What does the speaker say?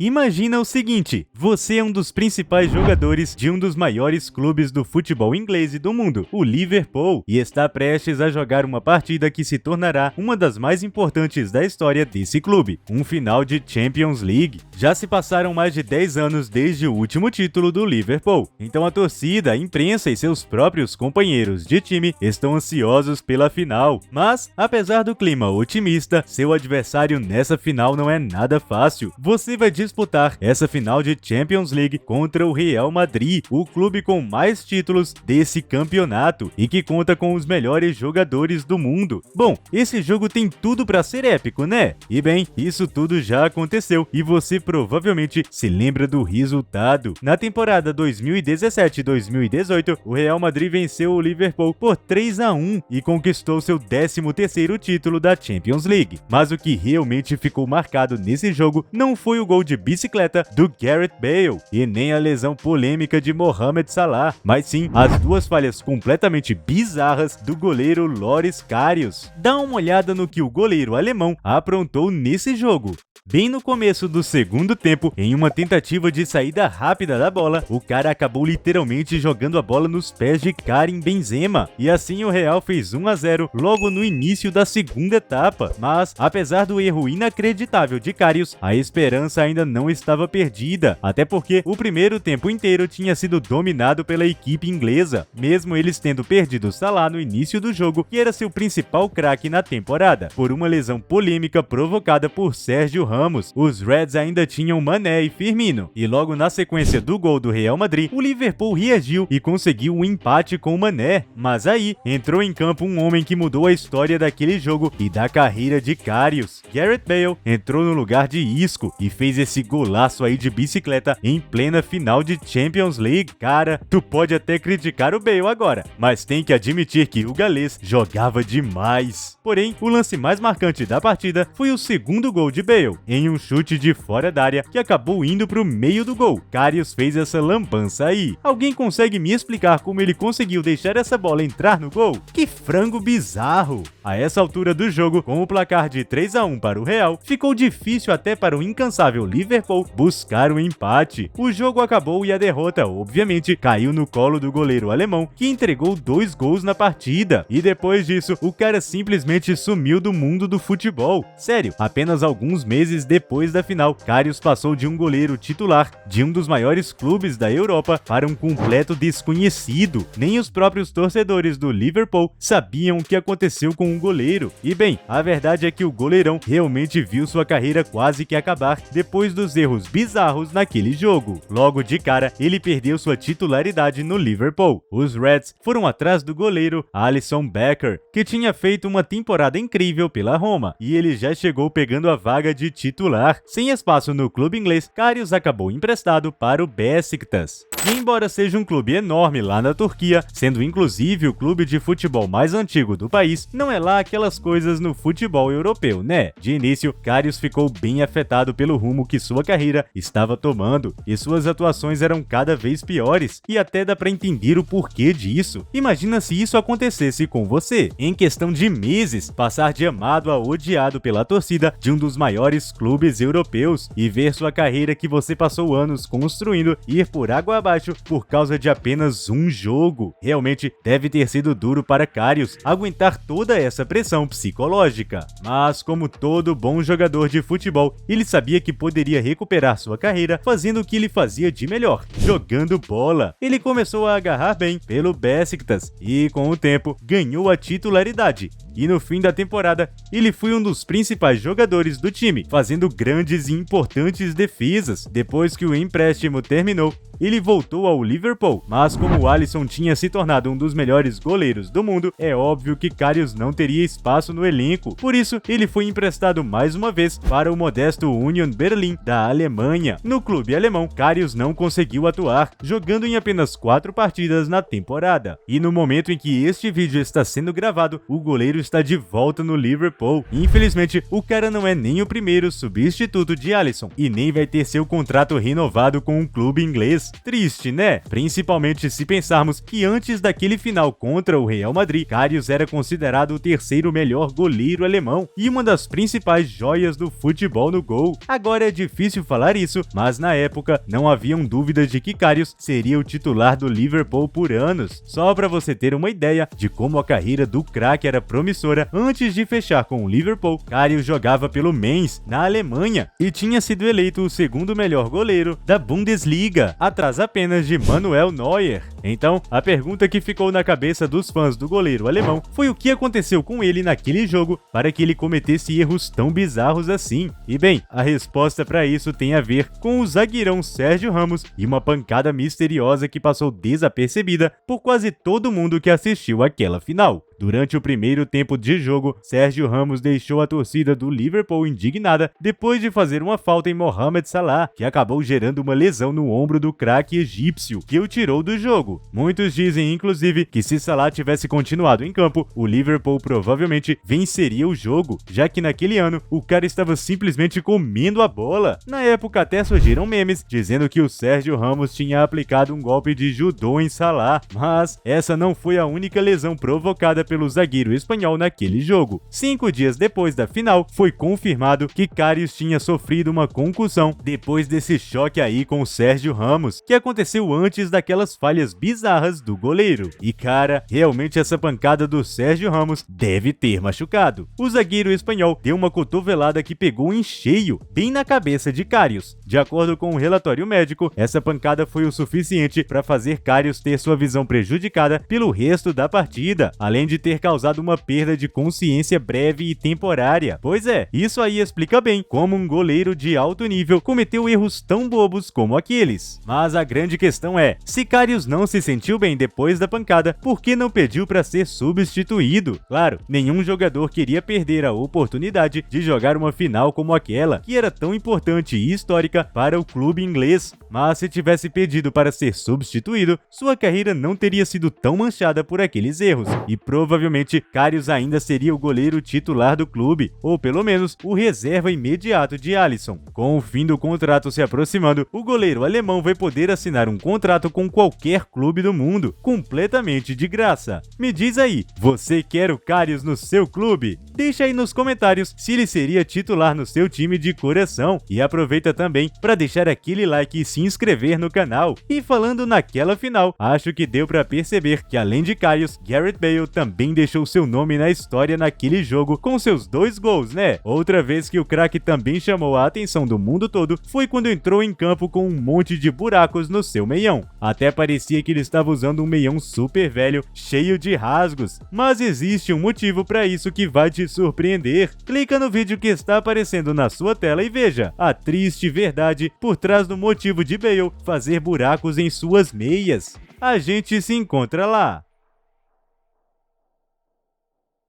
Imagina o seguinte, você é um dos principais jogadores de um dos maiores clubes do futebol inglês e do mundo, o Liverpool, e está prestes a jogar uma partida que se tornará uma das mais importantes da história desse clube, um final de Champions League. Já se passaram mais de 10 anos desde o último título do Liverpool, então a torcida, a imprensa e seus próprios companheiros de time estão ansiosos pela final. Mas, apesar do clima otimista, seu adversário nessa final não é nada fácil. Você vai disputar essa final de Champions League contra o Real Madrid, o clube com mais títulos desse campeonato e que conta com os melhores jogadores do mundo. Bom, esse jogo tem tudo para ser épico, né? E bem, isso tudo já aconteceu e você provavelmente se lembra do resultado. Na temporada 2017-2018, o Real Madrid venceu o Liverpool por 3-1 e conquistou seu 13º título da Champions League. Mas o que realmente ficou marcado nesse jogo não foi o gol de bicicleta do Gareth Bale e nem a lesão polêmica de Mohamed Salah, mas sim as duas falhas completamente bizarras do goleiro Loris Karius. Dá uma olhada no que o goleiro alemão aprontou nesse jogo. Bem no começo do segundo tempo, em uma tentativa de saída rápida da bola, o cara acabou literalmente jogando a bola nos pés de Karim Benzema, e assim o Real fez 1-0 logo no início da segunda etapa. Mas, apesar do erro inacreditável de Karius, a esperança ainda não estava perdida, até porque o primeiro tempo inteiro tinha sido dominado pela equipe inglesa, mesmo eles tendo perdido Salah no início do jogo, que era seu principal craque na temporada, por uma lesão polêmica provocada por Sérgio Ramos. Os Reds ainda tinham Mané e Firmino, e logo na sequência do gol do Real Madrid, o Liverpool reagiu e conseguiu um empate com Mané, mas aí entrou em campo um homem que mudou a história daquele jogo e da carreira de Karius. Gareth Bale entrou no lugar de Isco e fez esse golaço aí de bicicleta em plena final de Champions League. Cara, tu pode até criticar o Bale agora, mas tem que admitir que o galês jogava demais. Porém, o lance mais marcante da partida foi o segundo gol de Bale, em um chute de fora da área que acabou indo pro meio do gol. Karius fez essa lambança aí. Alguém consegue me explicar como ele conseguiu deixar essa bola entrar no gol? Que frango bizarro! A essa altura do jogo, com o placar de 3-1 para o Real, ficou difícil até para o incansável Liverpool buscar o empate. O jogo acabou e a derrota, obviamente, caiu no colo do goleiro alemão, que entregou 2 gols na partida. E depois disso, o cara simplesmente sumiu do mundo do futebol. Sério, apenas alguns meses depois da final, Karius passou de um goleiro titular de um dos maiores clubes da Europa para um completo desconhecido. Nem os próprios torcedores do Liverpool sabiam o que aconteceu com o goleiro. E bem, a verdade é que o goleirão realmente viu sua carreira quase que acabar depois dos erros bizarros naquele jogo. Logo de cara, ele perdeu sua titularidade no Liverpool. Os Reds foram atrás do goleiro Alisson Becker, que tinha feito uma temporada incrível pela Roma, e ele já chegou pegando a vaga de titular. Sem espaço no clube inglês, Karius acabou emprestado para o Beşiktaş. E embora seja um clube enorme lá na Turquia, sendo inclusive o clube de futebol mais antigo do país, não é lá aquelas coisas no futebol europeu, né? De início, Karius ficou bem afetado pelo rumo que sua carreira estava tomando, e suas atuações eram cada vez piores, e até dá pra entender o porquê disso. Imagina se isso acontecesse com você. Em questão de meses, passar de amado a odiado pela torcida de um dos maiores clubes europeus, e ver sua carreira que você passou anos construindo ir por água abaixo por causa de apenas um jogo. Realmente deve ter sido duro para Karius aguentar toda essa pressão psicológica. Mas como todo bom jogador de futebol, ele sabia que poderia recuperar sua carreira fazendo o que ele fazia de melhor, jogando bola. Ele começou a agarrar bem pelo Beşiktaş e, com o tempo, ganhou a titularidade. E no fim da temporada, ele foi um dos principais jogadores do time, fazendo grandes e importantes defesas. Depois que o empréstimo terminou, ele voltou ao Liverpool, mas como o Alisson tinha se tornado um dos melhores goleiros do mundo, é óbvio que Karius não teria espaço no elenco. Por isso, ele foi emprestado mais uma vez para o modesto Union Berlin da Alemanha. No clube alemão, Karius não conseguiu atuar, jogando em apenas 4 partidas na temporada. E no momento em que este vídeo está sendo gravado, o goleiro está de volta no Liverpool. Infelizmente, o cara não é nem o primeiro substituto de Alisson e nem vai ter seu contrato renovado com um clube inglês. Triste, né? Principalmente se pensarmos que antes daquele final contra o Real Madrid, Karius era considerado o terceiro melhor goleiro alemão e uma das principais joias do futebol no gol. Agora é difícil falar isso, mas na época não haviam dúvidas de que Karius seria o titular do Liverpool por anos. Só para você ter uma ideia de como a carreira do craque era promissora, antes de fechar com o Liverpool, Karius jogava pelo Mainz, na Alemanha, e tinha sido eleito o segundo melhor goleiro da Bundesliga, atrás apenas de Manuel Neuer. Então, a pergunta que ficou na cabeça dos fãs do goleiro alemão foi o que aconteceu com ele naquele jogo para que ele cometesse erros tão bizarros assim. E bem, a resposta para isso tem a ver com o zagueirão Sérgio Ramos e uma pancada misteriosa que passou desapercebida por quase todo mundo que assistiu àquela final. Durante o primeiro tempo de jogo, Sérgio Ramos deixou a torcida do Liverpool indignada depois de fazer uma falta em Mohamed Salah, que acabou gerando uma lesão no ombro do craque egípcio, que o tirou do jogo. Muitos dizem, inclusive, que se Salah tivesse continuado em campo, o Liverpool provavelmente venceria o jogo, já que naquele ano o cara estava simplesmente comendo a bola. Na época até surgiram memes dizendo que o Sérgio Ramos tinha aplicado um golpe de judô em Salah, mas essa não foi a única lesão provocada pelo zagueiro espanhol naquele jogo. 5 dias depois da final, foi confirmado que Karius tinha sofrido uma concussão depois desse choque aí com o Sérgio Ramos, que aconteceu antes daquelas falhas bizarras do goleiro. E cara, realmente essa pancada do Sérgio Ramos deve ter machucado. O zagueiro espanhol deu uma cotovelada que pegou em cheio, bem na cabeça de Karius. De acordo com um relatório médico, essa pancada foi o suficiente para fazer Karius ter sua visão prejudicada pelo resto da partida, além de ter causado uma perda de consciência breve e temporária. Pois é, isso aí explica bem como um goleiro de alto nível cometeu erros tão bobos como aqueles. Mas a grande questão é, se Karius não se sentiu bem depois da pancada, por que não pediu para ser substituído? Claro, nenhum jogador queria perder a oportunidade de jogar uma final como aquela, que era tão importante e histórica para o clube inglês. Mas se tivesse pedido para ser substituído, sua carreira não teria sido tão manchada por aqueles erros, e provavelmente Karius ainda seria o goleiro titular do clube, ou pelo menos o reserva imediato de Alisson. Com o fim do contrato se aproximando, o goleiro alemão vai poder assinar um contrato com qualquer clube do mundo, completamente de graça. Me diz aí, você quer o Karius no seu clube? Deixa aí nos comentários se ele seria titular no seu time de coração, e aproveita também para deixar aquele like e se inscrever no canal. E falando naquela final, acho que deu para perceber que além de Karius, Gareth Bale também deixou seu nome na história naquele jogo com seus 2 gols, né? Outra vez que o craque também chamou a atenção do mundo todo foi quando entrou em campo com um monte de buracos no seu meião. Até parecia que ele estava usando um meião super velho, cheio de rasgos. Mas existe um motivo para isso que vai te surpreender. Clica no vídeo que está aparecendo na sua tela e veja a triste verdade por trás do motivo de Bale fazer buracos em suas meias. A gente se encontra lá!